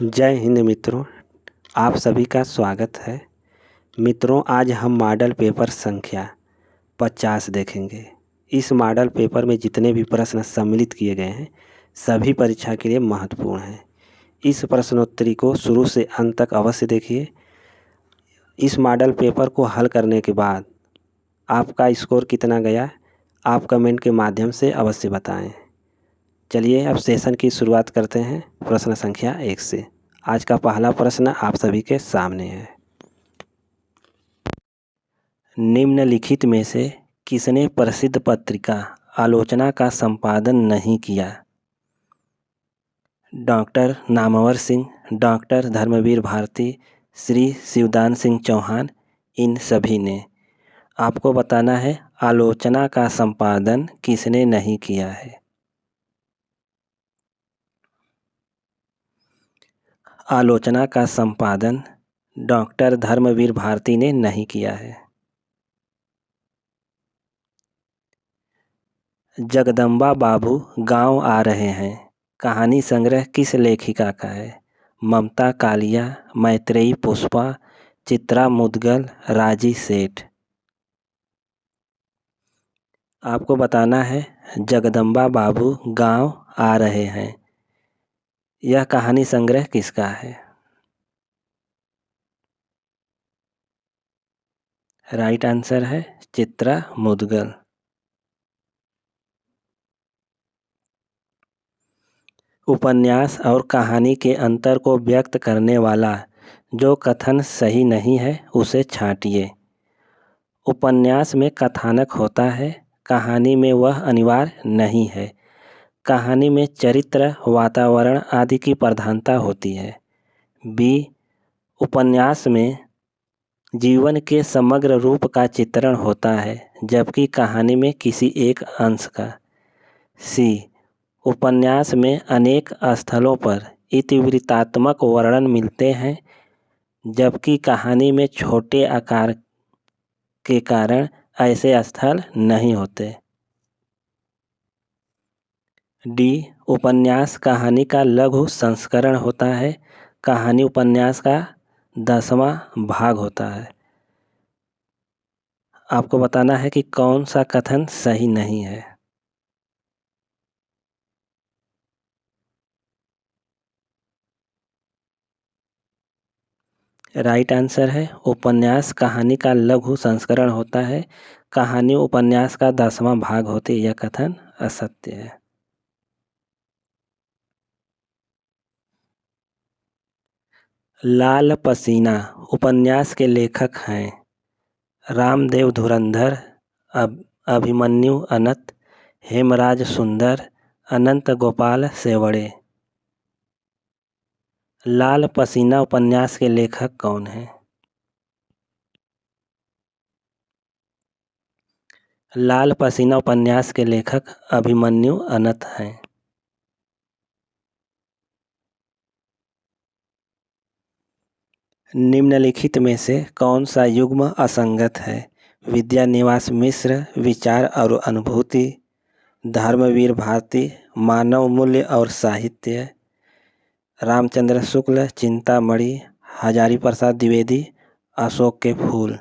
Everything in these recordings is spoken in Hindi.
जय हिंद मित्रों, आप सभी का स्वागत है। मित्रों, आज हम मॉडल पेपर संख्या 50 देखेंगे। इस मॉडल पेपर में जितने भी प्रश्न सम्मिलित किए गए हैं सभी परीक्षा के लिए महत्वपूर्ण हैं। इस प्रश्नोत्तरी को शुरू से अंत तक अवश्य देखिए। इस मॉडल पेपर को हल करने के बाद आपका स्कोर कितना गया आप कमेंट के माध्यम से अवश्य बताएं। चलिए अब सेशन की शुरुआत करते हैं प्रश्न संख्या 1 से। आज का पहला प्रश्न आप सभी के सामने है। निम्नलिखित में से किसने प्रसिद्ध पत्रिका आलोचना का संपादन नहीं किया? डॉक्टर नामवर सिंह, डॉक्टर धर्मवीर भारती, श्री शिवदान सिंह चौहान, इन सभी ने। आपको बताना है आलोचना का संपादन किसने नहीं किया है। आलोचना का संपादन डॉक्टर धर्मवीर भारती ने नहीं किया है। जगदम्बा बाबू गांव आ रहे हैं कहानी संग्रह किस लेखिका का है? ममता कालिया, मैत्रेयी पुष्पा, चित्रा मुदगल, राजी सेठ। आपको बताना है जगदम्बा बाबू गांव आ रहे हैं, यह कहानी संग्रह किसका है? राइट आंसर है चित्रा मुदगल। उपन्यास और कहानी के अंतर को व्यक्त करने वाला जो कथन सही नहीं है उसे छांटिए। उपन्यास में कथानक होता है, कहानी में वह अनिवार्य नहीं है। कहानी में चरित्र, वातावरण आदि की प्रधानता होती है। बी, उपन्यास में जीवन के समग्र रूप का चित्रण होता है जबकि कहानी में किसी एक अंश का। सी, उपन्यास में अनेक स्थलों पर इतिवृत्तात्मक वर्णन मिलते हैं जबकि कहानी में छोटे आकार के कारण ऐसे स्थल नहीं होते। डी, उपन्यास कहानी का लघु संस्करण होता है, कहानी उपन्यास का 10वां भाग होता है। आपको बताना है कि कौन सा कथन सही नहीं है। राइट आंसर है उपन्यास कहानी का लघु संस्करण होता है, कहानी उपन्यास का 10वां भाग होती है। यह कथन असत्य है। लाल पसीना उपन्यास के लेखक हैं रामदेव धुरंधर, अभिमन्यु अनंत, हेमराज सुंदर, अनंत गोपाल सेवड़े। लाल पसीना उपन्यास के लेखक कौन हैं? लाल पसीना उपन्यास के लेखक अभिमन्यु अनंत हैं। निम्नलिखित में से कौन सा युग्म असंगत है? विद्यानिवास मिश्र, विचार और अनुभूति, धर्मवीर भारती, मानव मूल्य और साहित्य, रामचंद्र शुक्ल, चिंतामणि, हजारी प्रसाद द्विवेदी, अशोक के फूल।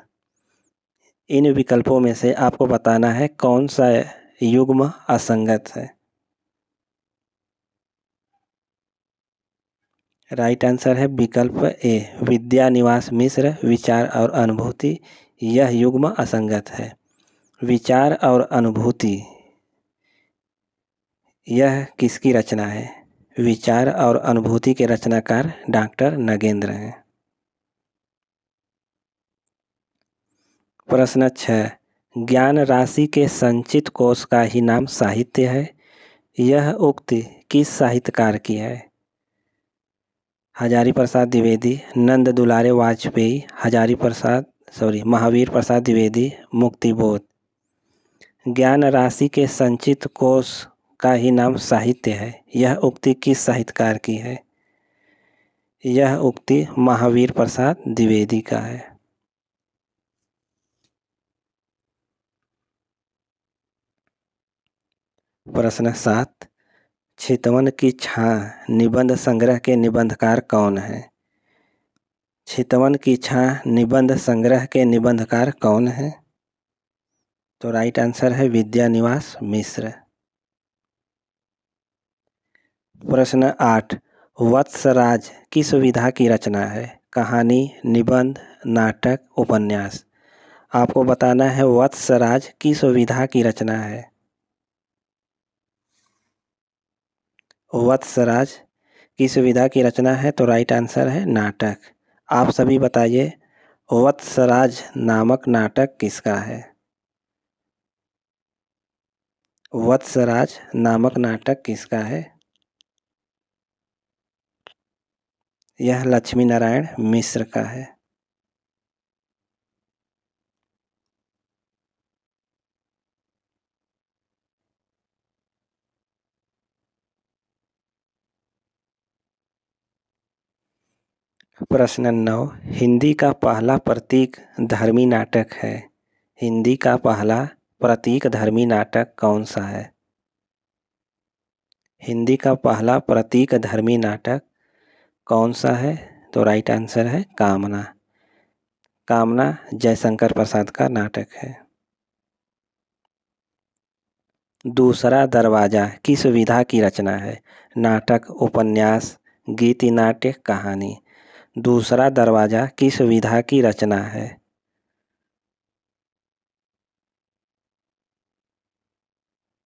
इन विकल्पों में से आपको बताना है कौन सा युग्म असंगत है। राइट आंसर है विकल्प ए, विद्यानिवास मिश्र, विचार और अनुभूति, यह युग्म असंगत है। विचार और अनुभूति यह किसकी रचना है? विचार और अनुभूति के रचनाकार डॉक्टर नगेंद्र हैं। प्रश्न 6, ज्ञान राशि के संचित कोश का ही नाम साहित्य है, यह उक्ति किस साहित्यकार की है? हजारी प्रसाद द्विवेदी, नंद दुलारे वाजपेयी, महावीर प्रसाद द्विवेदी, मुक्तिबोध। ज्ञान राशि के संचित कोश का ही नाम साहित्य है, यह उक्ति किस साहित्यकार की है? यह उक्ति महावीर प्रसाद द्विवेदी का है। प्रश्न 7, चितवन की छां निबंध संग्रह के निबंधकार कौन हैं? चितवन की छां निबंध संग्रह के निबंधकार कौन हैं? तो राइट आंसर है विद्यानिवास मिश्र। प्रश्न 8, वत्सराज किस विधा की रचना है? कहानी, निबंध, नाटक, उपन्यास। आपको बताना है वत्सराज किस विधा की रचना है। वत्सराज किस विधा की रचना है? तो राइट आंसर है नाटक। आप सभी बताइए वत्सराज नामक नाटक किसका है? वत्सराज नामक नाटक किसका है? यह लक्ष्मी नारायण मिश्र का है। प्रश्न 9, हिंदी का पहला प्रतीक धर्मी नाटक है। हिंदी का पहला प्रतीक धर्मी नाटक कौन सा है? हिंदी का पहला प्रतीक धर्मी नाटक कौन सा है? तो राइट आंसर है कामना। कामना जयशंकर प्रसाद का नाटक है। दूसरा दरवाजा किस विधा की रचना है? नाटक, उपन्यास, गीति नाट्य, कहानी। दूसरा दरवाजा किस विधा की रचना है?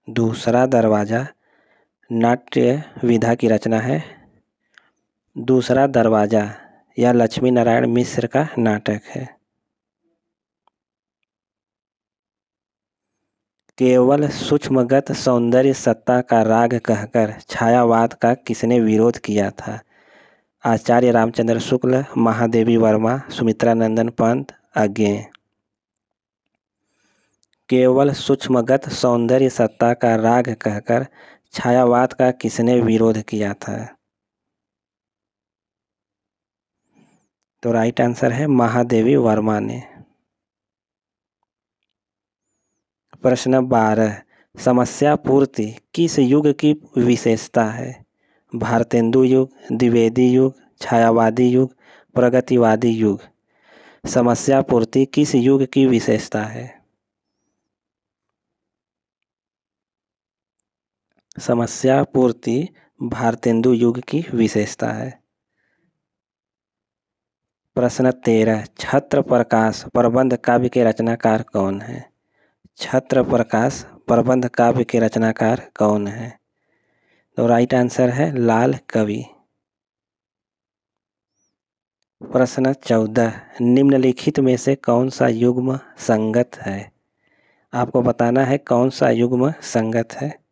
दूसरा दरवाजा नाट्य विधा की रचना है। दूसरा दरवाजा यह लक्ष्मी नारायण मिश्र का नाटक है। केवल सूक्ष्मगत सौंदर्य सत्ता का राग कहकर छायावाद का किसने विरोध किया था? आचार्य रामचंद्र शुक्ल, महादेवी वर्मा, सुमित्रा नंदन पंत, अज्ञेय। केवल सूक्ष्मगत सौंदर्य सत्ता का राग कहकर छायावाद का किसने विरोध किया था? तो राइट आंसर है महादेवी वर्मा ने। प्रश्न 12, समस्या पूर्ति किस युग की विशेषता है? भारतेंदु युग, द्विवेदी युग, छायावादी युग, प्रगतिवादी युग। समस्या पूर्ति किस युग की विशेषता है? समस्या पूर्ति भारतेंदु युग की विशेषता है। प्रश्न 13, छत्र प्रकाश प्रबंध काव्य के रचनाकार कौन है? छत्र प्रकाश प्रबंध काव्य के रचनाकार कौन है? तो राइट आंसर है लाल कवि। प्रश्न 14, निम्नलिखित में से कौन सा युग्म संगत है? आपको बताना है कौन सा युग्म संगत है।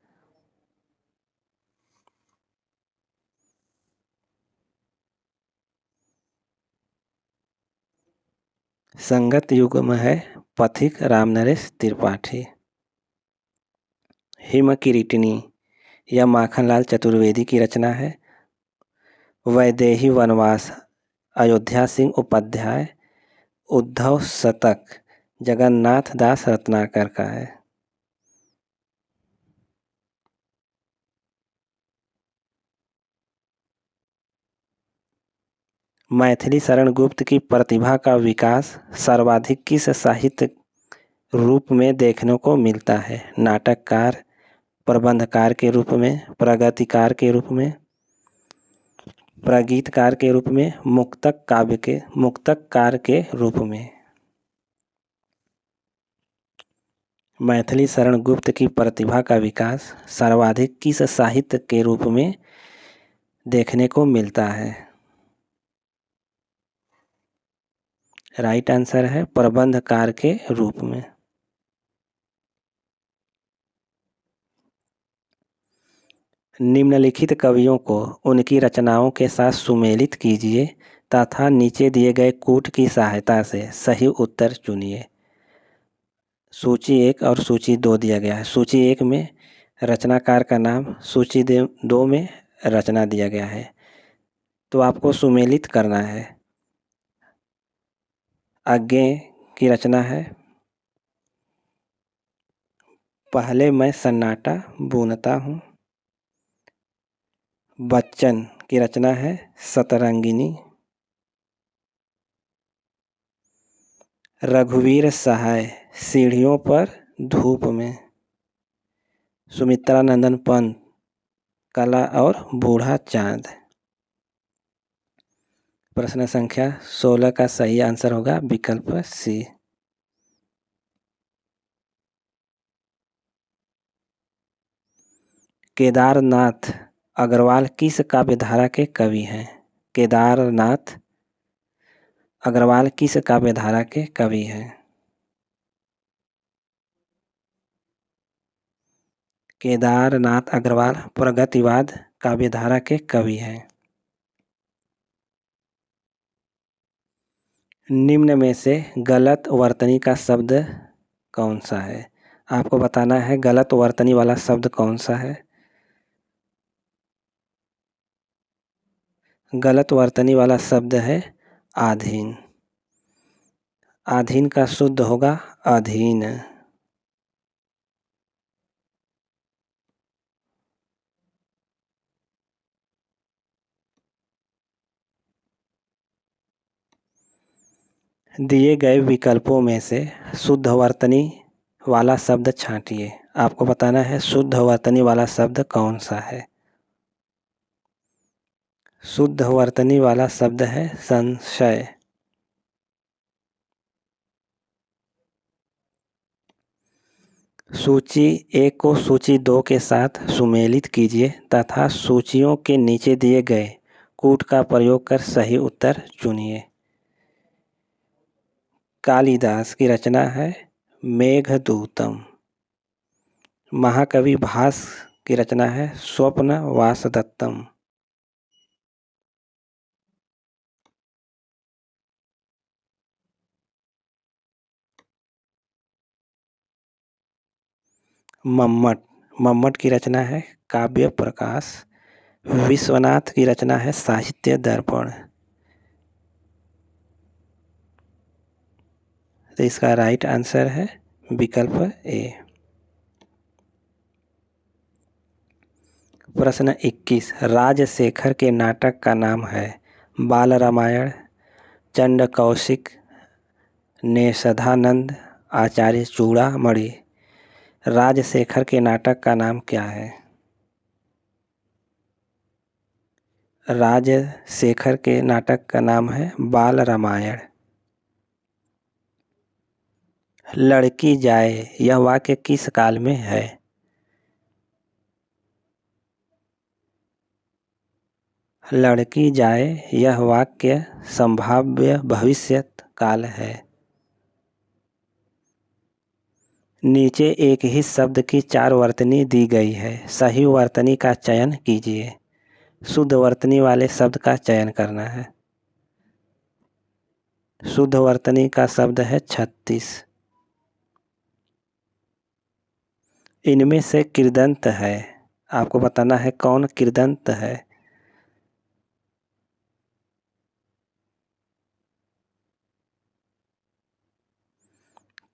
संगत युग्म है पथिक रामनरेश त्रिपाठी। हिमकिरीटिनी यह माखनलाल चतुर्वेदी की रचना है। वैदेही वनवास अयोध्या सिंह उपाध्याय। उद्धव शतक जगन्नाथ दास रत्नाकर का है। मैथिली शरण गुप्त की प्रतिभा का विकास सर्वाधिक किस साहित्य रूप में देखने को मिलता है? नाटककार, प्रबंधकार के रूप में, प्रगतिकार के रूप में, प्रगीतकार के रूप में, मुक्तककार के रूप में। मैथिली शरण गुप्त की प्रतिभा का विकास सर्वाधिक किस साहित्य के रूप में देखने को मिलता है? राइट आंसर है प्रबंधकार के रूप में। निम्नलिखित कवियों को उनकी रचनाओं के साथ सुमेलित कीजिए तथा नीचे दिए गए कूट की सहायता से सही उत्तर चुनिए। सूची 1 और सूची 2 दिया गया है। सूची 1 में रचनाकार का नाम, सूची 2 में रचना दिया गया है। तो आपको सुमेलित करना है। अज्ञेय की रचना है, पहले मैं सन्नाटा बूनता हूँ, बच्चन की रचना है सतरंगिनी। रघुवीर सहाय सीढ़ियों पर धूप में। सुमित्रा नंदन पंत कला और बूढ़ा चांद। प्रश्न संख्या 16 का सही आंसर होगा विकल्प सी। केदारनाथ अग्रवाल किस काव्यधारा के कवि हैं? केदारनाथ अग्रवाल किस काव्यधारा के कवि हैं? केदारनाथ अग्रवाल प्रगतिवाद काव्यधारा के कवि हैं। निम्न में से गलत वर्तनी का शब्द कौन सा है? आपको बताना है गलत वर्तनी वाला शब्द कौन सा है। गलत वर्तनी वाला शब्द है आधीन। आधीन का शुद्ध होगा अधीन। दिए गए विकल्पों में से शुद्ध वर्तनी वाला शब्द छांटिए। आपको बताना है शुद्ध वर्तनी वाला शब्द कौन सा है। शुद्ध वर्तनी वाला शब्द है संशय। सूची 1 को सूची 2 के साथ सुमेलित कीजिए तथा सूचियों के नीचे दिए गए कूट का प्रयोग कर सही उत्तर चुनिए। कालिदास की रचना है मेघदूतम। महाकवि भास की रचना है स्वप्न वासदत्तम। मम्मट की रचना है काव्य प्रकाश। विश्वनाथ की रचना है साहित्य दर्पण। तो इसका राइट आंसर है विकल्प ए। प्रश्न 21 राजशेखर के नाटक का नाम है बाल रामायण, चंड कौशिक, नेषधानंद, आचार्य चूड़ामणि। राजशेखर के नाटक का नाम क्या है? राजशेखर के नाटक का नाम है बाल रामायण। लड़की जाए यह वाक्य किस काल में है? लड़की जाए यह वाक्य संभाव्य भविष्यत काल है। नीचे एक ही शब्द की 4 वर्तनी दी गई है। सही वर्तनी का चयन कीजिए। शुद्ध वर्तनी वाले शब्द का चयन करना है। शुद्ध वर्तनी का शब्द है 36। इनमें से कृदंत है। आपको बताना है कौन कृदंत है।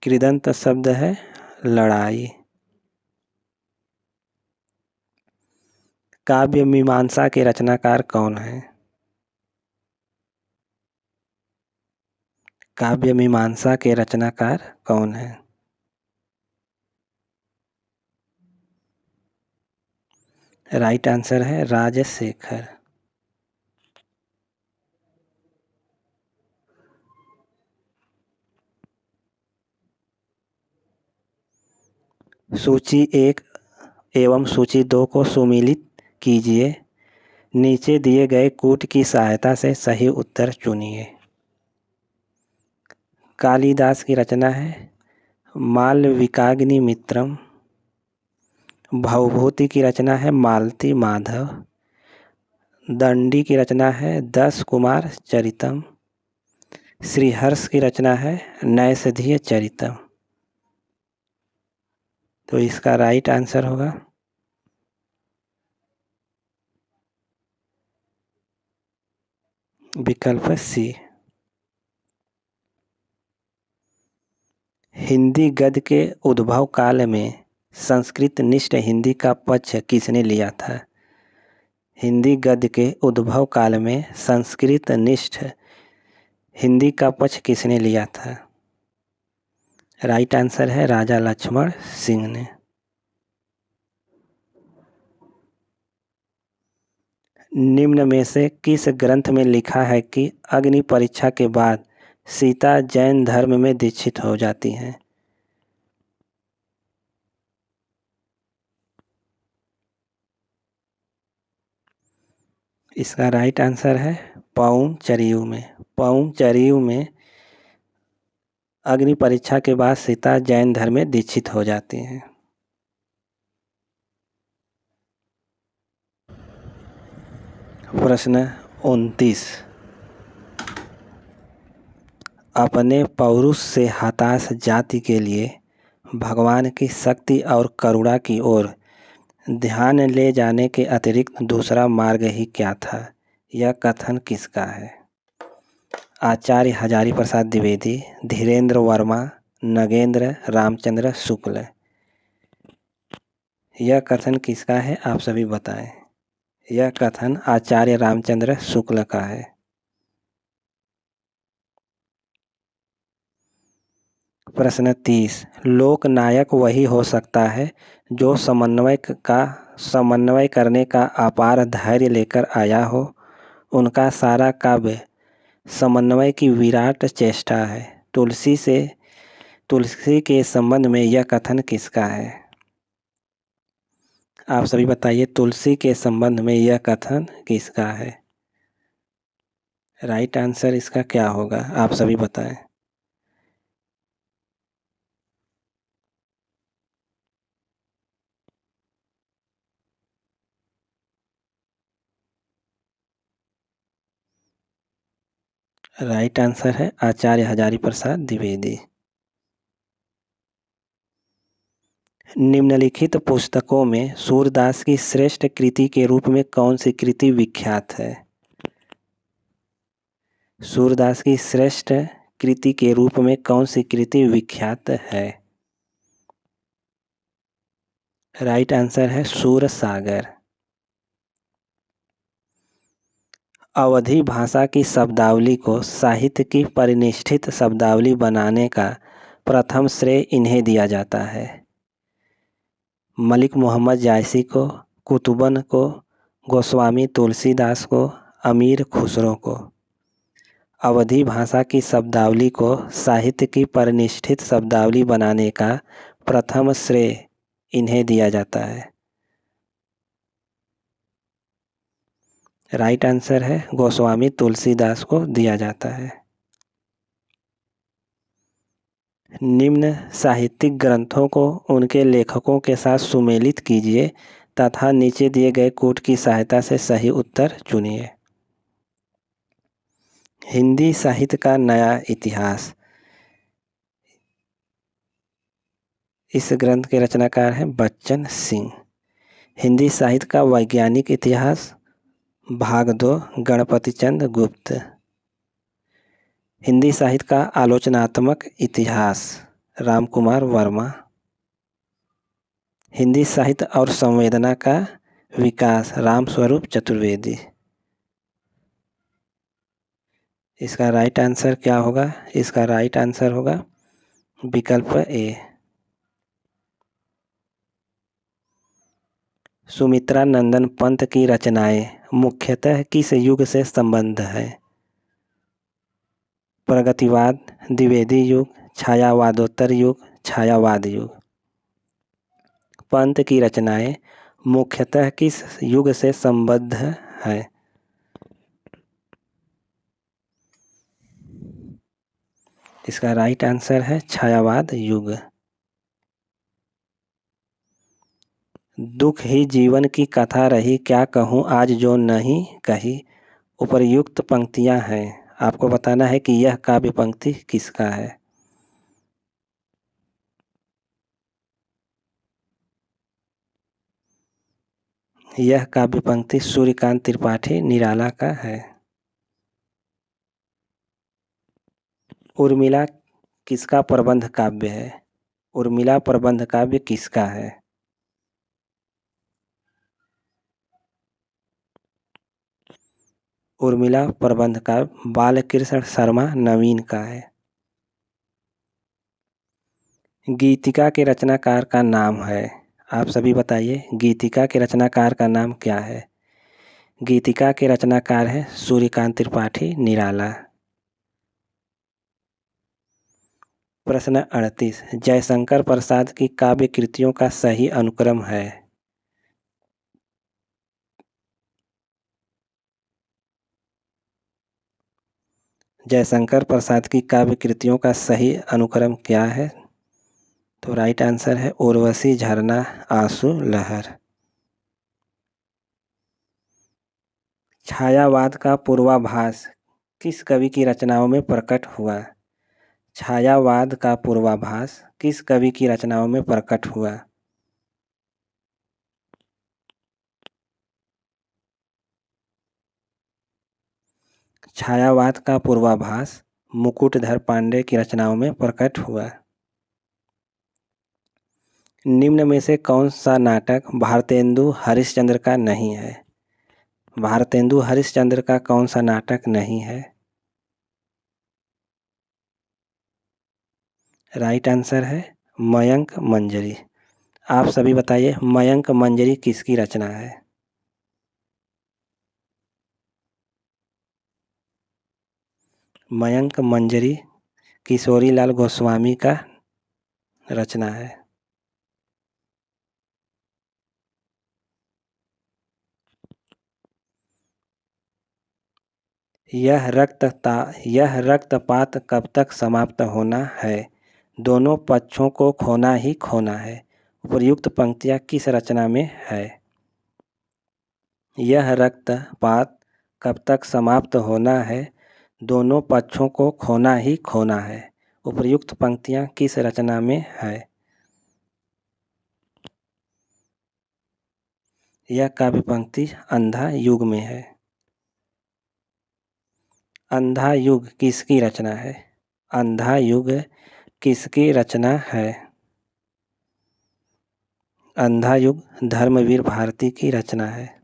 कृदंत शब्द है लड़ाई। काव्य मीमांसा के रचनाकार कौन है? काव्य मीमांसा के रचनाकार कौन है? राइट आंसर है राजशेखर। सूची 1 एवं सूची 2 को सुमेलित कीजिए। नीचे दिए गए कूट की सहायता से सही उत्तर चुनिए। कालिदास की रचना है मालविकाग्नि मित्रम। भवभूति की रचना है मालती माधव। दंडी की रचना है 10 कुमार चरितम। श्रीहर्ष की रचना है नैषधीय चरितम। तो इसका राइट आंसर होगा विकल्प सी। हिंदी गद्य के उद्भव काल में संस्कृत निष्ठ हिंदी का पक्ष किसने लिया था? हिंदी गद्य के उद्भव काल में संस्कृत निष्ठ हिंदी का पक्ष किसने लिया था? राइट आंसर है राजा लक्ष्मण सिंह ने। निम्न में से किस ग्रंथ में लिखा है कि अग्नि परीक्षा के बाद सीता जैन धर्म में दीक्षित हो जाती हैं? इसका राइट आंसर है पौंचरियु में। पौंचरियु में अग्नि परीक्षा के बाद सीता जैन धर्म में दीक्षित हो जाती हैं। प्रश्न 29। अपने पौरुष से हताश जाति के लिए भगवान की शक्ति और करुणा की ओर ध्यान ले जाने के अतिरिक्त दूसरा मार्ग ही क्या था? यह कथन किसका है? आचार्य हजारी प्रसाद द्विवेदी, धीरेन्द्र वर्मा, नगेंद्र रामचंद्र शुक्ल। यह कथन किसका है आप सभी बताएं। यह कथन आचार्य रामचंद्र शुक्ल का है। प्रश्न 30। लोकनायक वही हो सकता है जो समन्वय करने का अपार धैर्य लेकर आया हो। उनका सारा काव्य समन्वय की विराट चेष्टा है। तुलसी के संबंध में यह कथन किसका है? आप सभी बताइए, तुलसी के संबंध में यह कथन किसका है? राइट आंसर इसका क्या होगा आप सभी बताएं। राइट आंसर है आचार्य हजारी प्रसाद द्विवेदी। निम्नलिखित पुस्तकों में सूरदास की श्रेष्ठ कृति के रूप में कौन सी कृति विख्यात है? सूरदास की श्रेष्ठ कृति के रूप में कौन सी कृति विख्यात है? राइट आंसर है सूरसागर। अवधी भाषा की शब्दावली को साहित्य की परिनिष्ठित शब्दावली बनाने का प्रथम श्रेय इन्हें दिया जाता है। मलिक मोहम्मद जायसी को, कुतुबन को, गोस्वामी तुलसीदास को, अमीर खुसरो को। अवधी भाषा की शब्दावली को साहित्य की परिनिष्ठित शब्दावली बनाने का प्रथम श्रेय इन्हें दिया जाता है। राइट आंसर है गोस्वामी तुलसीदास को दिया जाता है। निम्न साहित्यिक ग्रंथों को उनके लेखकों के साथ सुमेलित कीजिए तथा नीचे दिए गए कोड की सहायता से सही उत्तर चुनिए। हिंदी साहित्य का नया इतिहास। इस ग्रंथ के रचनाकार हैं बच्चन सिंह। हिंदी साहित्य का वैज्ञानिक इतिहास। भाग 2 गणपति चंद्र गुप्त। हिंदी साहित्य का आलोचनात्मक इतिहास रामकुमार वर्मा। हिंदी साहित्य और संवेदना का विकास रामस्वरूप चतुर्वेदी। इसका राइट आंसर क्या होगा? इसका राइट आंसर होगा विकल्प ए। सुमित्रा नंदन पंत की रचनाएं मुख्यतः किस युग से संबद्ध है? प्रगतिवाद, द्विवेदी युग, छायावादोत्तर युग, छायावाद युग। पंत की रचनाएं मुख्यतः किस युग से संबद्ध है? इसका राइट आंसर है छायावाद युग। दुख ही जीवन की कथा रही, क्या कहूँ आज जो नहीं कही। उपर्युक्त पंक्तियां हैं। आपको बताना है कि यह काव्य पंक्ति किसका है। यह काव्य पंक्ति सूर्यकांत त्रिपाठी निराला का है। उर्मिला किसका प्रबंध काव्य है? उर्मिला प्रबंध काव्य किसका है? उर्मिला प्रबंधकार बालकृष्ण शर्मा नवीन का है। गीतिका के रचनाकार का नाम है। आप सभी बताइए, गीतिका के रचनाकार का नाम क्या है? गीतिका के रचनाकार है सूर्यकांत त्रिपाठी निराला। प्रश्न 38, जयशंकर प्रसाद की काव्य कृतियों का सही अनुक्रम है? जयशंकर प्रसाद की काव्य कृतियों का सही अनुक्रम क्या है? तो राइट आंसर है उर्वशी, झरना, आंसू, लहर। छायावाद का पूर्वाभास किस कवि की रचनाओं में प्रकट हुआ? छायावाद का पूर्वाभास किस कवि की रचनाओं में प्रकट हुआ? छायावाद का पूर्वाभास मुकुटधर पांडे की रचनाओं में प्रकट हुआ। निम्न में से कौन सा नाटक भारतेंदु हरिश्चंद्र का नहीं है? भारतेंदु हरिश्चंद्र का कौन सा नाटक नहीं है? राइट आंसर है मयंक मंजरी। आप सभी बताइए, मयंक मंजरी किसकी रचना है? मयंक मंजरी किशोरीलाल गोस्वामी का रचना है। यह रक्तपात कब तक समाप्त होना है? दोनों पक्षों को खोना ही खोना है। उपर्युक्त पंक्तियां किस रचना में है? यह रक्तपात कब तक समाप्त होना है? दोनों पक्षों को खोना ही खोना है। उपर्युक्त पंक्तियां किस रचना में है? यह काव्य पंक्ति अंधा युग में है। अंधा युग किसकी रचना है? अंधा युग किसकी रचना है? अंधा युग धर्मवीर भारती की रचना है।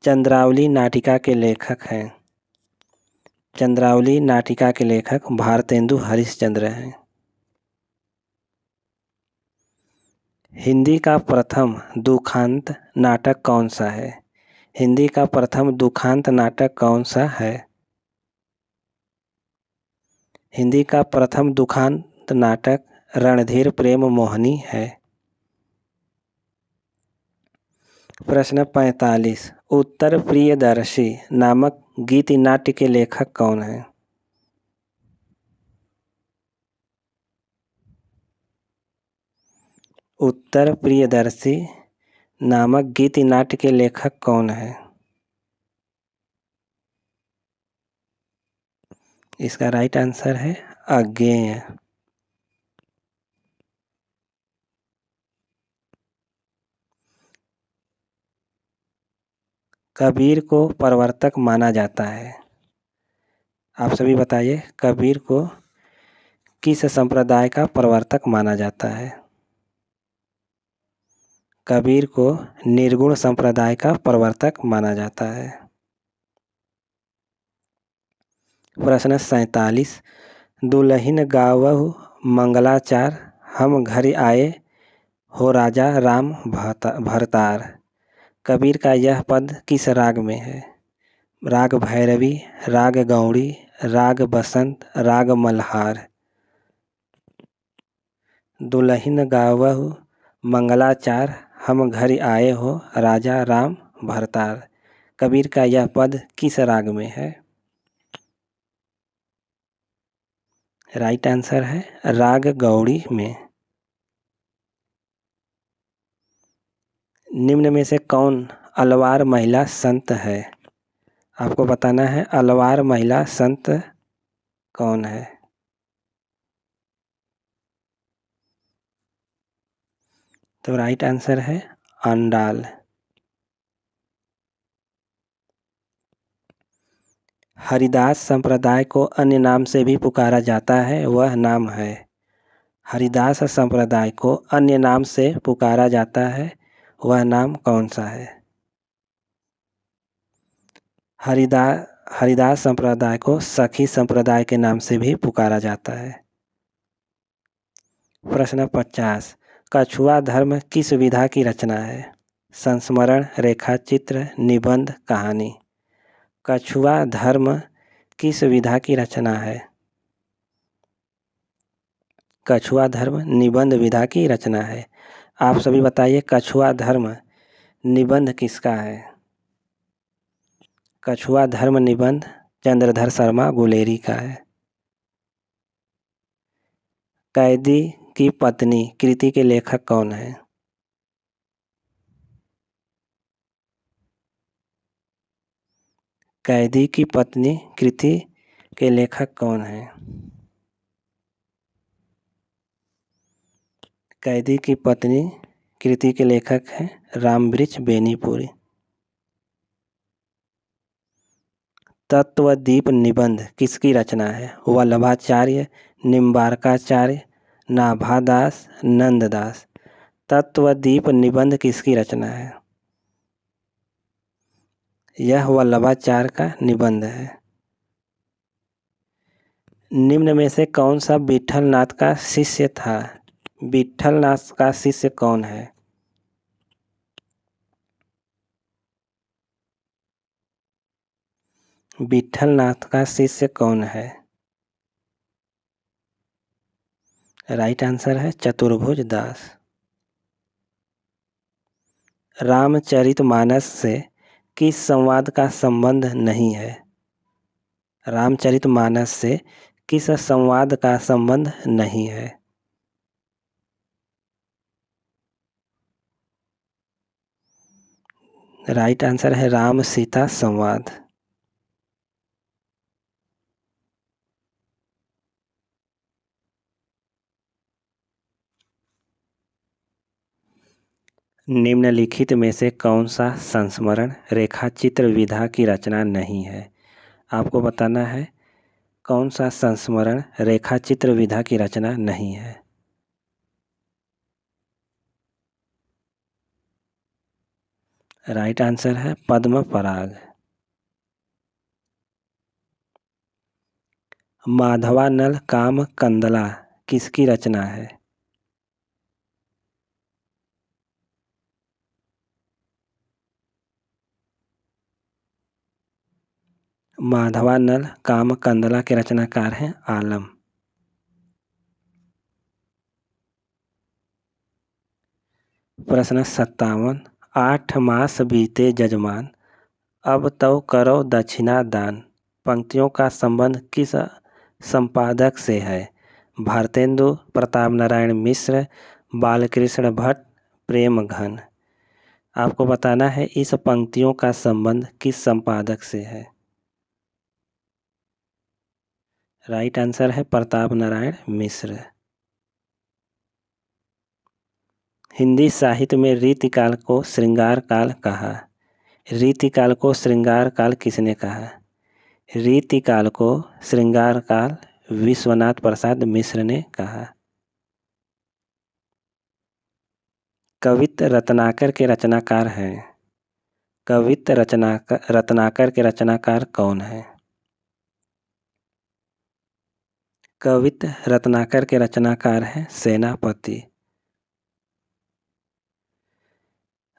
चंद्रावली नाटिका के लेखक हैं। चंद्रावली नाटिका के लेखक भारतेंदु हरिश्चंद्र हैं। हिंदी का प्रथम दुखांत नाटक कौन सा है? हिंदी का प्रथम दुखांत नाटक कौन सा है? हिंदी का प्रथम दुखांत नाटक रणधीर प्रेम मोहिनी है। प्रश्न 45, उत्तर प्रियदर्शी नामक गीति नाट्य के लेखक कौन हैं? उत्तर प्रियदर्शी नामक गीति नाट्य के लेखक कौन हैं? इसका राइट आंसर है अज्ञेय। कबीर को प्रवर्तक माना जाता है। आप सभी बताइए, कबीर को किस संप्रदाय का प्रवर्तक माना जाता है? कबीर को निर्गुण संप्रदाय का प्रवर्तक माना जाता है। प्रश्न 47, दुलहिन गावहु मंगलाचार हम घर आए हो राजा राम भरतार। कबीर का यह पद किस राग में है? राग भैरवी, राग गौड़ी, राग बसंत, राग मल्हार। दुलहिन गावहु मंगलाचार हम घर आए हो राजा राम भरतार। कबीर का यह पद किस राग में है? राइट आंसर है राग गौड़ी में। निम्न में से कौन अलवार महिला संत है? आपको बताना है अलवार महिला संत कौन है। तो राइट आंसर है आंडाल। हरिदास संप्रदाय को अन्य नाम से भी पुकारा जाता है, वह नाम है? हरिदास संप्रदाय को अन्य नाम से पुकारा जाता है, वह नाम कौन सा है? हरिदास संप्रदाय को सखी संप्रदाय के नाम से भी पुकारा जाता है। प्रश्न 50। कछुआ धर्म किस विधा की रचना है? संस्मरण, रेखाचित्र, निबंध, कहानी। कछुआ धर्म किस विधा की रचना है? कछुआ धर्म निबंध विधा की रचना है। आप सभी बताइए, कछुआ धर्म निबंध किसका है? कछुआ धर्म निबंध चंद्रधर शर्मा गुलेरी का है। कैदी की पत्नी कृति के लेखक कौन है? कैदी की पत्नी कृति के लेखक कौन है? कैदी की पत्नी कृति के लेखक हैं रामवृक्ष बेनीपुरी। तत्वदीप निबंध किसकी रचना है? वल्लभाचार्य, निम्बार्काचार्य, नाभादास, नंददास। तत्वदीप निबंध किसकी रचना है? यह वल्लभाचार्य का निबंध है। निम्न में से कौन सा विट्ठलनाथ का शिष्य था? विट्ठलनाथ का शिष्य कौन है? विट्ठलनाथ का शिष्य कौन है? राइट आंसर है चतुर्भुज दास। रामचरितमानस से किस संवाद का संबंध नहीं है? रामचरितमानस से किस संवाद का संबंध नहीं है? राइट आंसर है राम सीता संवाद। निम्नलिखित में से कौन सा संस्मरण रेखाचित्र विधा की रचना नहीं है? आपको बताना है कौन सा संस्मरण रेखाचित्र विधा की रचना नहीं है। राइट आंसर है पद्म पराग। माधवानल काम कंदला किसकी रचना है? माधवानल काम कंदला के रचनाकार हैं आलम। प्रश्न 57। 8 मास बीते जजमान, अब तो करो दक्षिणा दान। पंक्तियों का संबंध किस संपादक से है? भारतेंदु प्रताप नारायण मिश्र, बालकृष्ण भट्ट, प्रेम घन। आपको बताना है इस पंक्तियों का संबंध किस संपादक से है। राइट आंसर है प्रताप नारायण मिश्र। हिंदी साहित्य में रीतिकाल को श्रृंगार काल कहा। रीतिकाल को श्रृंगार काल किसने कहा? रीतिकाल को श्रृंगार काल विश्वनाथ प्रसाद मिश्र ने कहा। कवित्त रत्नाकर के रचनाकार हैं। कवित्त रत्नाकर के रचनाकार कौन है? कवित्त रत्नाकर के रचनाकार हैं सेनापति।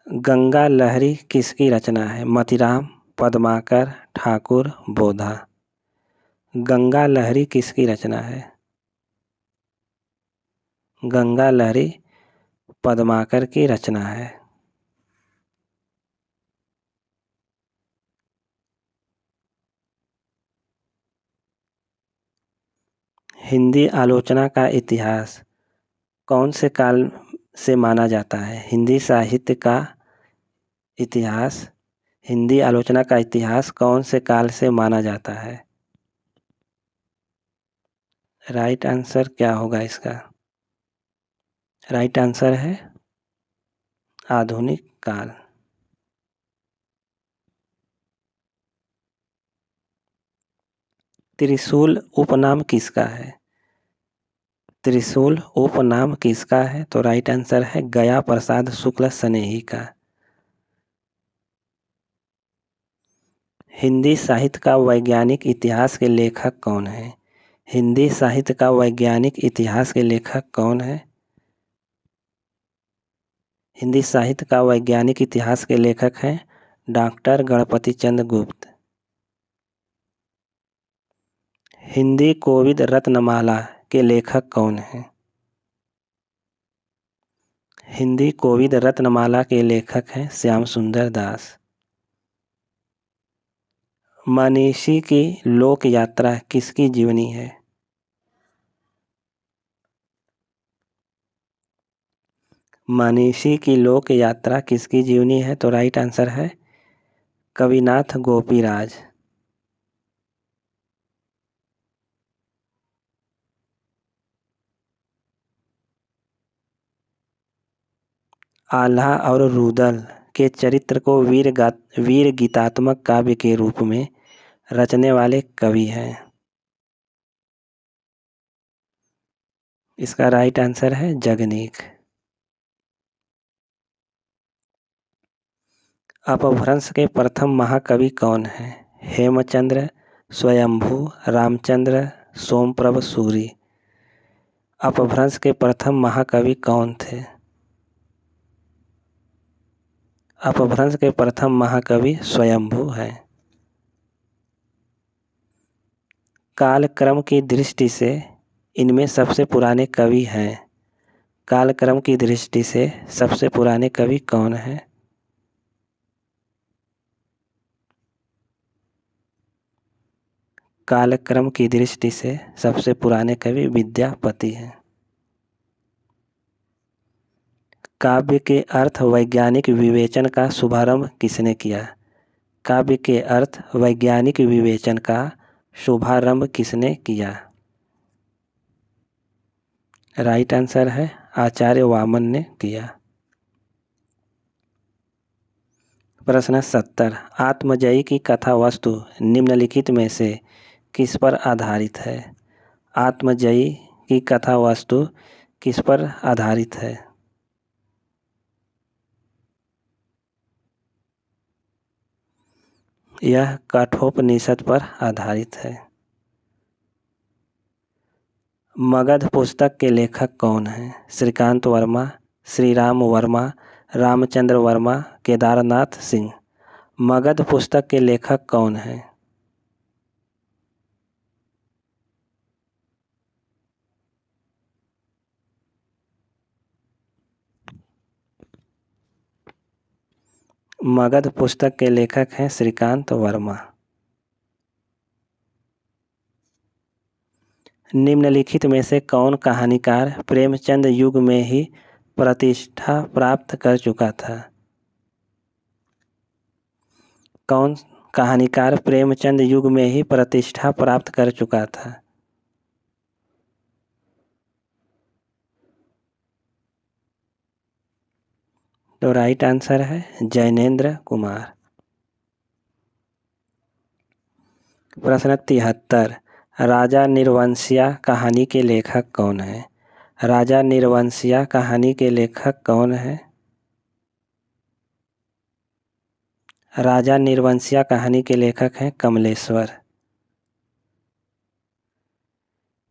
गंगा लहरी किसकी रचना है? मतिराम, पद्माकर, ठाकुर, बोधा। गंगा लहरी किसकी रचना है? गंगा लहरी पद्माकर की रचना है। हिंदी आलोचना का इतिहास कौन से काल से माना जाता है? हिंदी साहित्य का इतिहास, हिंदी आलोचना का इतिहास कौन से काल से माना जाता है? राइट आंसर क्या होगा इसका? राइट आंसर है आधुनिक काल। त्रिशूल उपनाम किसका है? त्रिशूल उपनाम किसका है? तो राइट आंसर है गया प्रसाद शुक्ल स्नेही का। हिंदी साहित्य का वैज्ञानिक इतिहास के लेखक कौन है? हिंदी साहित्य का वैज्ञानिक इतिहास के लेखक कौन है? हिंदी साहित्य का वैज्ञानिक इतिहास के लेखक हैं डॉक्टर गणपति चंद्र गुप्त। हिंदी कोविद रत्नमाला के लेखक कौन हैं? हिंदी कोविद रत्नमाला के लेखक हैं श्याम सुंदर दास। मनीषी की लोक यात्रा किसकी जीवनी है? मनीषी की लोक यात्रा किसकी जीवनी है? तो राइट आंसर है कविनाथ गोपीराज। आल्हा और रुदल के चरित्र को वीर गीतात्मक काव्य के रूप में रचने वाले कवि हैं। इसका राइट आंसर है जगनीक। अपभ्रंश के प्रथम महाकवि कौन हैं? हेमचंद्र, स्वयंभू, रामचंद्र, सोमप्रभ सूरी। अपभ्रंश के प्रथम महाकवि कौन थे? अपभ्रंश के प्रथम महाकवि स्वयंभू हैं। कालक्रम की दृष्टि से इनमें सबसे पुराने कवि हैं। कालक्रम की दृष्टि से सबसे पुराने कवि कौन हैं? कालक्रम की दृष्टि से सबसे पुराने कवि विद्यापति हैं। काव्य के अर्थ वैज्ञानिक विवेचन का शुभारंभ किसने किया? काव्य के अर्थ वैज्ञानिक विवेचन का शुभारंभ किसने किया? राइट आंसर है आचार्य वामन ने किया। प्रश्न 70। आत्मजयी की कथा वस्तु निम्नलिखित में से किस पर आधारित है? आत्मजयी की कथा वस्तु किस पर आधारित है? यह कठोपनिषद पर आधारित है। मगध पुस्तक के लेखक कौन हैं? श्रीकांत वर्मा, श्रीराम वर्मा, रामचंद्र वर्मा, केदारनाथ सिंह। मगध पुस्तक के लेखक कौन हैं? मगध पुस्तक के लेखक हैं श्रीकांत वर्मा। निम्नलिखित में से कौन कहानीकार प्रेमचंद युग में ही प्रतिष्ठा प्राप्त कर चुका था? कौन कहानीकार प्रेमचंद युग में ही प्रतिष्ठा प्राप्त कर चुका था? तो राइट आंसर है जैनेन्द्र कुमार। प्रश्न 73। राजा निर्वंशिया कहानी के लेखक कौन है? राजा निर्वंशिया कहानी के लेखक कौन है? राजा निर्वंशिया कहानी के लेखक हैं कमलेश्वर।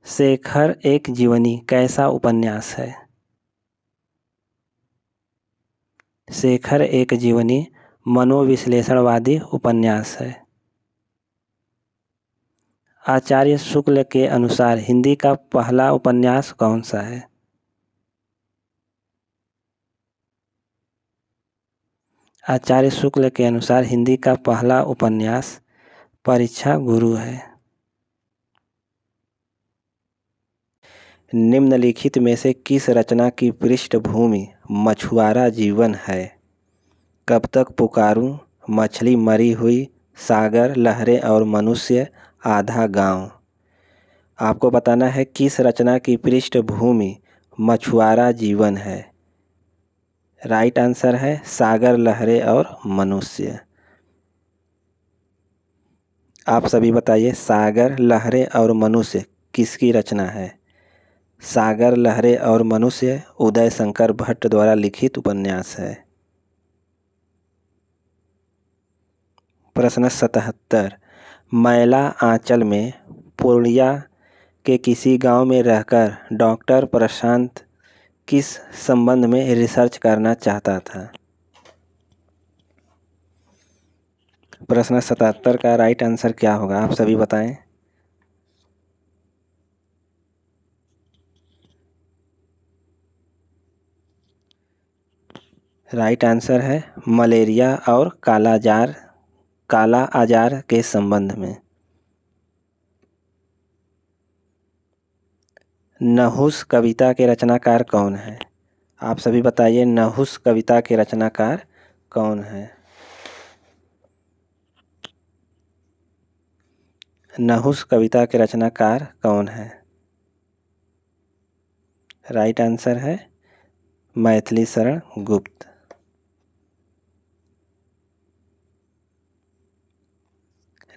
शेखर एक जीवनी कैसा उपन्यास है? शेखर एक जीवनी मनोविश्लेषणवादी उपन्यास है। आचार्य शुक्ल के अनुसार हिंदी का पहला उपन्यास कौन सा है? आचार्य शुक्ल के अनुसार हिंदी का पहला उपन्यास परीक्षा गुरु है। निम्नलिखित में से किस रचना की पृष्ठभूमि मछुआरा जीवन है? कब तक पुकारूं, मछली मरी हुई, सागर, लहरें और मनुष्य, आधा गांव। आपको बताना है किस रचना की पृष्ठभूमि मछुआरा जीवन है। राइट आंसर है सागर, लहरें और मनुष्य। आप सभी बताइए सागर, लहरें और मनुष्य किसकी रचना है? सागर, लहरें और मनुष्य उदय शंकर भट्ट द्वारा लिखित उपन्यास है। प्रश्न 77। मैला आंचल में पूर्णिया के किसी गांव में रहकर डॉक्टर प्रशांत किस संबंध में रिसर्च करना चाहता था? प्रश्न 77 का राइट आंसर क्या होगा, आप सभी बताएं। राइट आंसर है मलेरिया और काला आजार के संबंध में। नहुस कविता के रचनाकार कौन है? आप सभी बताइए, नहुस कविता के रचनाकार कौन है? नहुस कविता के रचनाकार कौन है? राइट आंसर है मैथिली शरण गुप्त।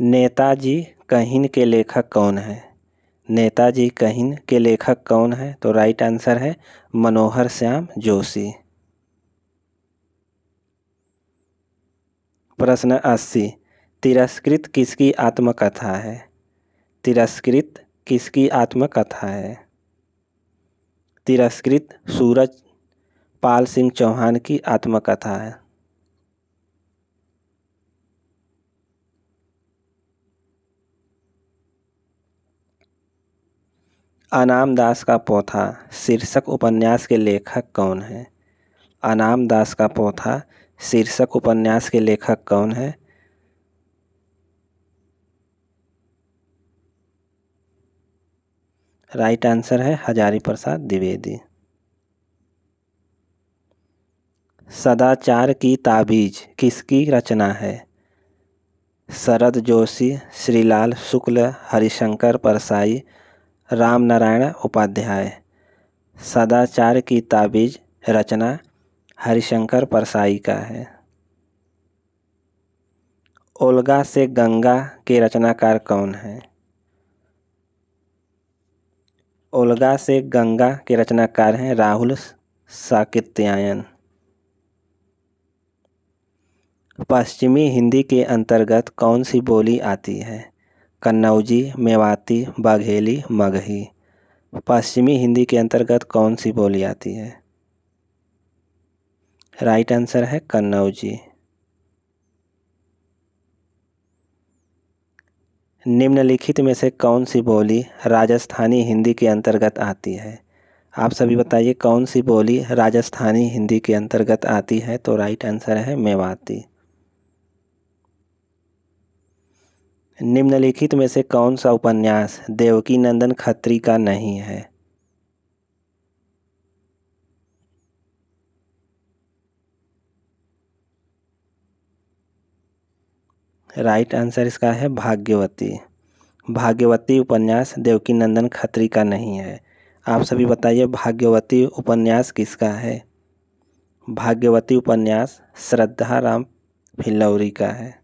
नेताजी कहिन के लेखक कौन है? नेताजी कहिन के लेखक कौन है? तो राइट आंसर है मनोहर श्याम जोशी। प्रश्न 80। तिरस्कृत किसकी आत्मकथा है? तिरस्कृत किसकी आत्मकथा है? तिरस्कृत सूरज पाल सिंह चौहान की आत्मकथा है। अनाम दास का पोथा शीर्षक उपन्यास के लेखक कौन है? अनाम दास का पोथा शीर्षक उपन्यास के लेखक कौन है? राइट आंसर है हजारी प्रसाद द्विवेदी। सदाचार की ताबीज किसकी रचना है? शरद जोशी, श्रीलाल शुक्ल, हरिशंकर परसाई, राम नारायण उपाध्याय। सदाचार की ताबीज रचना हरिशंकर परसाई का है। ओल्गा से गंगा के रचनाकार कौन है? ओल्गा से गंगा के रचनाकार हैं राहुल साकृत्यायन। पश्चिमी हिंदी के अंतर्गत कौन सी बोली आती है? कन्नौजी, मेवाती, बाघेली, मगही। पश्चिमी हिंदी के अंतर्गत कौन सी बोली आती है? राइट आंसर है कन्नौजी। निम्नलिखित में से कौन सी बोली राजस्थानी हिंदी के अंतर्गत आती है? आप सभी बताइए, कौन सी बोली राजस्थानी हिंदी के अंतर्गत आती है? तो राइट आंसर है मेवाती। निम्नलिखित में से कौन सा उपन्यास देवकीनंदन खत्री का नहीं है? राइट आंसर इसका है भाग्यवती। भाग्यवती उपन्यास देवकीनंदन खत्री का नहीं है। आप सभी बताइए, भाग्यवती उपन्यास किसका है? भाग्यवती उपन्यास श्रद्धा राम फिल्लौरी का है।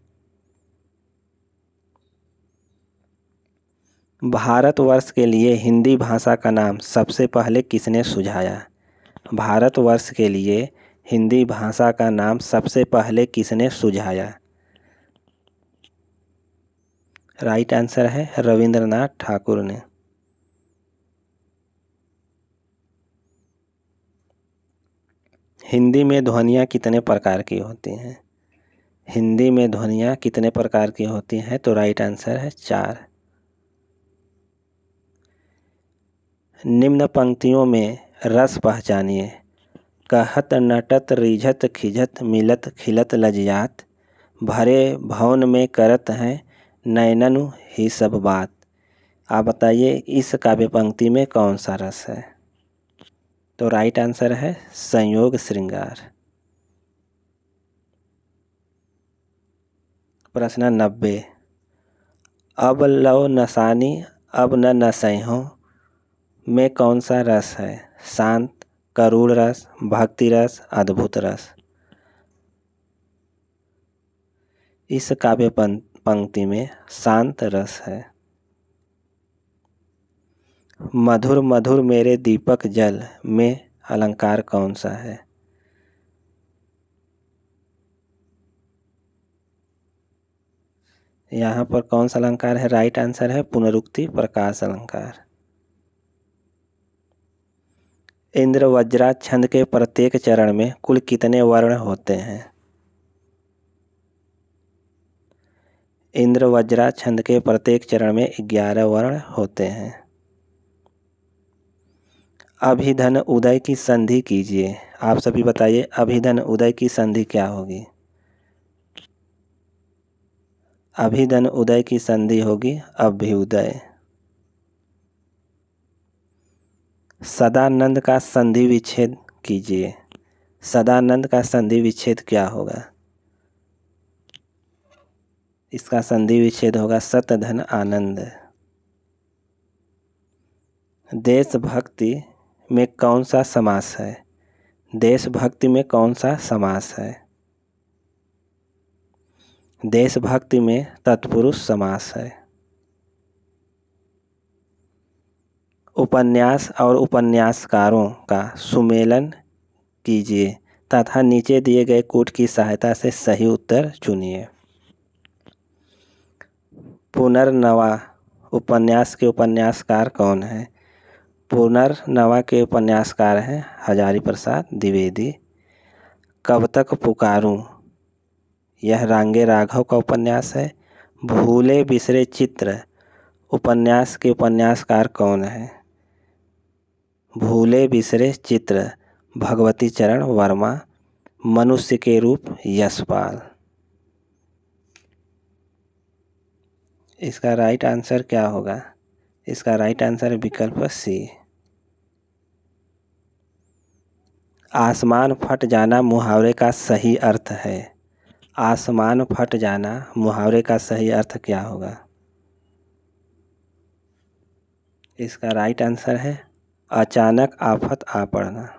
भारतवर्ष के लिए हिंदी भाषा का नाम सबसे पहले किसने सुझाया? भारतवर्ष के लिए हिंदी भाषा का नाम सबसे पहले किसने सुझाया? राइट आंसर है रविंद्रनाथ ठाकुर ने। हिंदी में ध्वनियाँ कितने प्रकार की होती हैं? हिंदी में ध्वनियाँ कितने प्रकार की होती हैं? तो राइट आंसर है 4। निम्न पंक्तियों में रस पहचानिए। कहत नटत रिझत खिझत मिलत खिलत लजियात, भरे भवन में करत हैं नैननु ही सब बात। आप बताइए, इस काव्य पंक्ति में कौन सा रस है? तो राइट आंसर है संयोग श्रृंगार। प्रश्न 90। अब लो नसानी अब न नसैहों में कौन सा रस है? शांत, करुण रस, भक्ति रस, अद्भुत रस। इस काव्य पंक्ति में शांत रस है। मधुर मधुर मेरे दीपक जल में अलंकार कौन सा है? यहाँ पर कौन सा अलंकार है? राइट आंसर है पुनरुक्ति प्रकाश अलंकार। इंद्र वज्रा छंद के प्रत्येक चरण में कुल कितने वर्ण होते हैं? इंद्र वज्रा छंद के प्रत्येक चरण में 11 वर्ण होते हैं। अभिधन उदय की संधि कीजिए। आप सभी बताइए, अभिधन उदय की संधि क्या होगी? अभिधन उदय की संधि होगी अभ्युदय। सदानंद का संधि विच्छेद कीजिए। सदानंद का संधि विच्छेद क्या होगा? इसका संधि विच्छेद होगा सतधन आनंद। देशभक्ति में कौन सा समास है? देशभक्ति में कौन सा समास है? देशभक्ति में तत्पुरुष समास है। उपन्यास और उपन्यासकारों का सुमेलन कीजिए तथा नीचे दिए गए कूट की सहायता से सही उत्तर चुनिए। पुनर्नवा उपन्यास के उपन्यासकार कौन है? पुनर्नवा के उपन्यासकार हैं हजारी प्रसाद द्विवेदी। कब तक पुकारूं, यह रांगे राघव का उपन्यास है। भूले बिसरे चित्र उपन्यास के उपन्यासकार कौन है? भूले बिसरे चित्र भगवती चरण वर्मा। मनुष्य के रूप यशपाल। इसका राइट आंसर क्या होगा? इसका राइट आंसर है विकल्प सी। आसमान फट जाना मुहावरे का सही अर्थ है। आसमान फट जाना मुहावरे का सही अर्थ क्या होगा? इसका राइट आंसर है अचानक आफत आ पड़ना।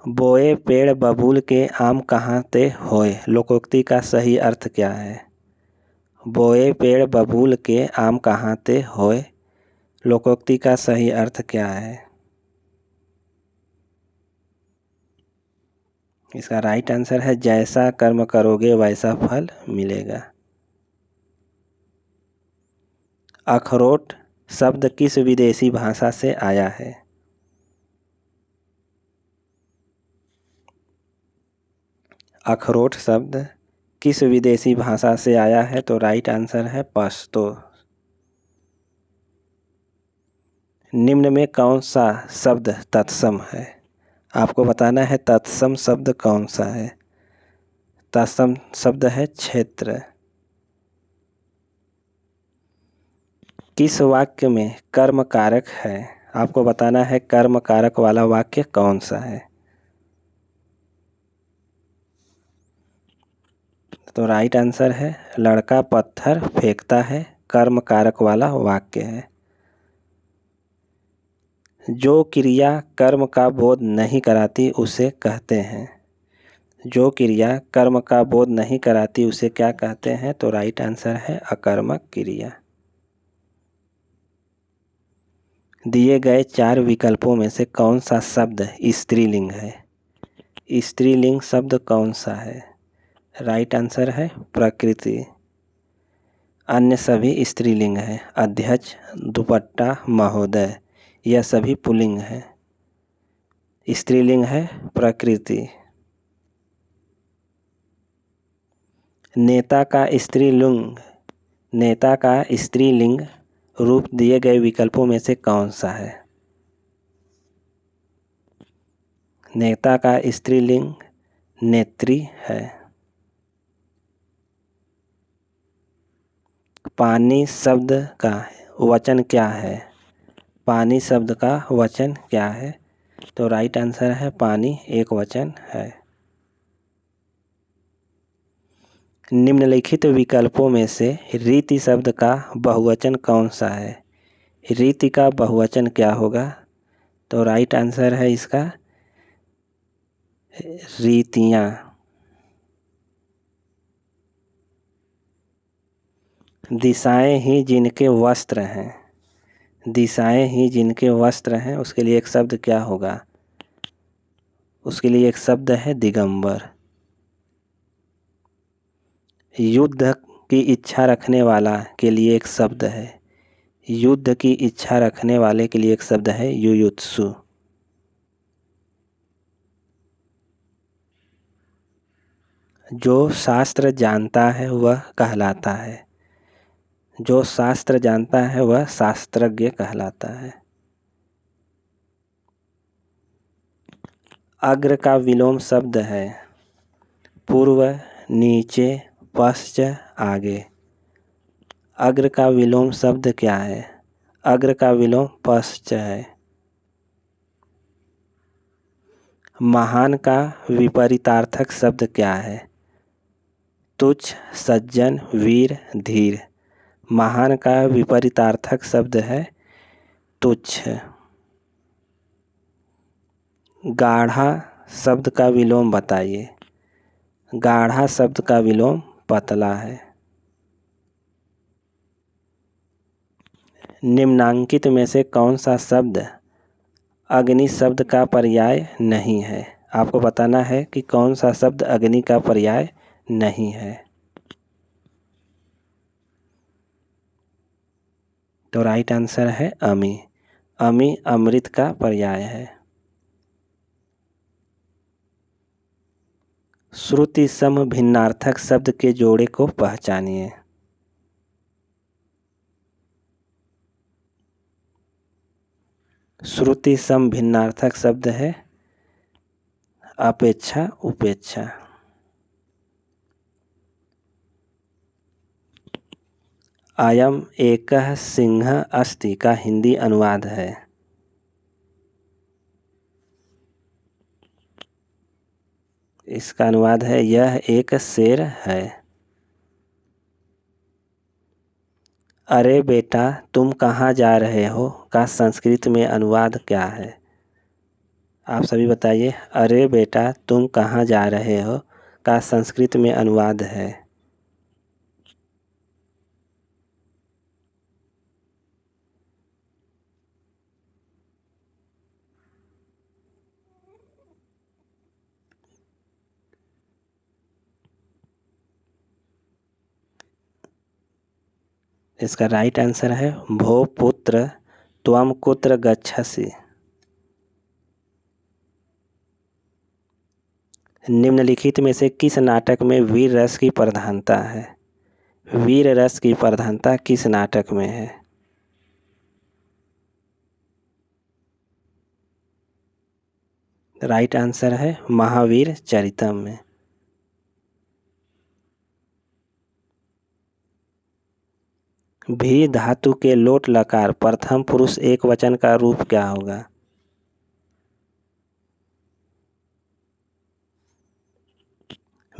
बोए पेड़ बबूल के आम कहाँ ते होए लोकोक्ति का सही अर्थ क्या है? बोए पेड़ बबूल के आम कहाँ ते होए लोकोक्ति का सही अर्थ क्या है? इसका राइट आंसर है जैसा कर्म करोगे वैसा फल मिलेगा। अखरोट शब्द किस विदेशी भाषा से आया है? अखरोट शब्द किस विदेशी भाषा से आया है? तो राइट आंसर है पश्तो। निम्न में कौन सा शब्द तत्सम है? आपको बताना है तत्सम शब्द कौन सा है। तत्सम शब्द है क्षेत्र। किस वाक्य में कर्म कारक है? आपको बताना है कर्म कारक वाला वाक्य कौन सा है। तो राइट आंसर है लड़का पत्थर फेंकता है, कर्म कारक वाला वाक्य है। जो क्रिया कर्म का बोध नहीं कराती उसे कहते हैं। जो क्रिया कर्म का बोध नहीं कराती उसे क्या कहते हैं? तो राइट आंसर है अकर्मक क्रिया। दिए गए 4 विकल्पों में से कौन सा शब्द स्त्रीलिंग है? स्त्रीलिंग शब्द कौन सा है? राइट आंसर है प्रकृति। अन्य सभी स्त्रीलिंग है। अध्यक्ष, दुपट्टा, महोदय यह सभी पुल्लिंग है। स्त्रीलिंग है प्रकृति। नेता का स्त्रीलिंग रूप दिए गए विकल्पों में से कौन सा है? नेता का स्त्रीलिंग नेत्री है। पानी शब्द का वचन क्या है? पानी शब्द का वचन क्या है? तो राइट आंसर है पानी एक वचन है। निम्नलिखित विकल्पों में से रीति शब्द का बहुवचन कौन सा है? रीति का बहुवचन क्या होगा? तो राइट आंसर है इसका रीतियाँ। दिशाएं ही जिनके वस्त्र हैं। दिशाएं ही जिनके वस्त्र हैं उसके लिए एक शब्द क्या होगा? उसके लिए एक शब्द है दिगंबर। युद्ध की इच्छा रखने वाला के लिए एक शब्द है। युद्ध की इच्छा रखने वाले के लिए एक शब्द है युयुत्सु। जो शास्त्र जानता है वह कहलाता है। जो शास्त्र जानता है वह शास्त्रज्ञ कहलाता है। अग्र का विलोम शब्द है पूर्व, नीचे, पश्चात, आगे। अग्र का विलोम शब्द क्या है? अग्र का विलोम पश्चात है। महान का विपरीतार्थक शब्द क्या है? तुच्छ, सज्जन, वीर, धीर। महान का विपरीतार्थक शब्द है तुच्छ। गाढ़ा शब्द का विलोम बताइए। गाढ़ा शब्द का विलोम पतला है। निम्नांकित में से कौन सा शब्द अग्नि शब्द का पर्याय नहीं है? आपको बताना है कि कौन सा शब्द अग्नि का पर्याय नहीं है। तो राइट आंसर है अमी। अमी अमृत का पर्याय है। श्रुति सम भिन्नार्थक शब्द के जोड़े को पहचानिए। श्रुति सम भिन्नार्थक शब्द है अपेक्षा, उपेक्षा। अयम एकः सिंहः अस्ति का हिंदी अनुवाद है। इसका अनुवाद है यह एक शेर है। अरे बेटा तुम कहाँ जा रहे हो का संस्कृत में अनुवाद क्या है? आप सभी बताइए। अरे बेटा तुम कहाँ जा रहे हो का संस्कृत में अनुवाद है। इसका राइट आंसर है भो पुत्र त्वम कुत्र गच्छसि। निम्नलिखित में से किस नाटक में वीर रस की प्रधानता है? वीर रस की प्रधानता किस नाटक में है? राइट आंसर है महावीर चरितम में। भी धातु के लोट लकार प्रथम पुरुष एक वचन का रूप क्या होगा?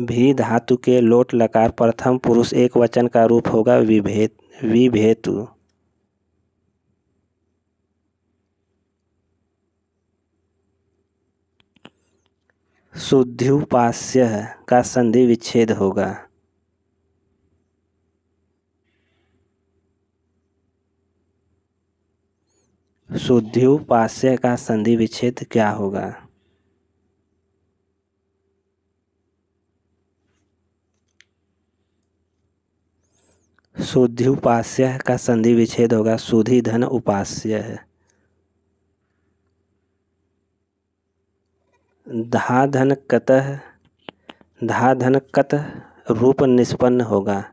भी धातु के लोट लकार प्रथम पुरुष एक वचन का रूप होगा विभेतु। शुद्ध्युपास्य का संधि विच्छेद होगा। शुद्ध्युपास्य का संधि विच्छेद क्या होगा? शुद्ध्युपास्य का संधि विच्छेद होगा सुधि धन उपास्य है। धा धन कत रूप निष्पन्न होगा।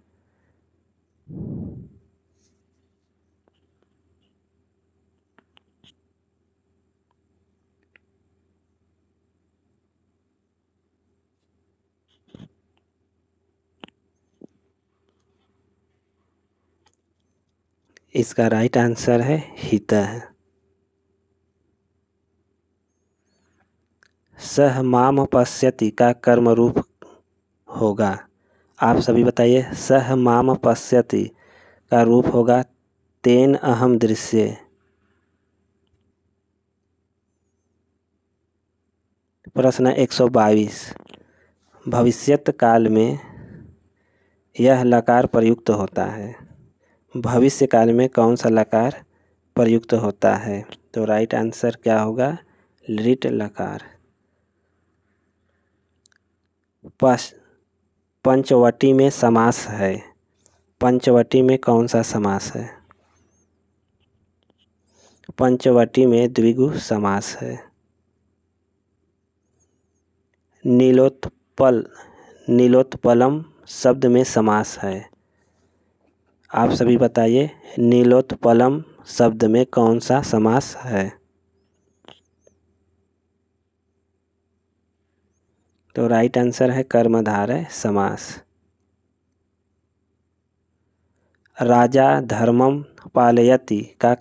इसका राइट आंसर है हितः। सह माम पश्यति का कर्म रूप होगा। आप सभी बताइए। सह माम पश्यति का रूप होगा तेन अहम दृश्ये। प्रश्न 122। भविष्यत काल में यह लकार प्रयुक्त होता है। भविष्य काल में कौन सा लकार प्रयुक्त होता है? तो राइट आंसर क्या होगा? लिट लकार। पंचवटी में समास है। पंचवटी में कौन सा समास है? पंचवटी में द्विगु समास है। नीलोत्पल, नीलोत्पलम शब्द में समास है। आप सभी बताइए, नीलोत्पलम शब्द में कौन सा समास है? तो राइट आंसर है कर्मधारय समास। राजा धर्मम पालयति का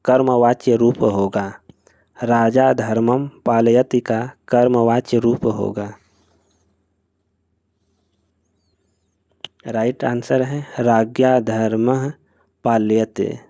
कर्मवाच्य रूप होगा। राजा धर्मम पालयति का कर्मवाच्य रूप होगा। राइट आंसर है राज्ञा धर्मः पाल्यते।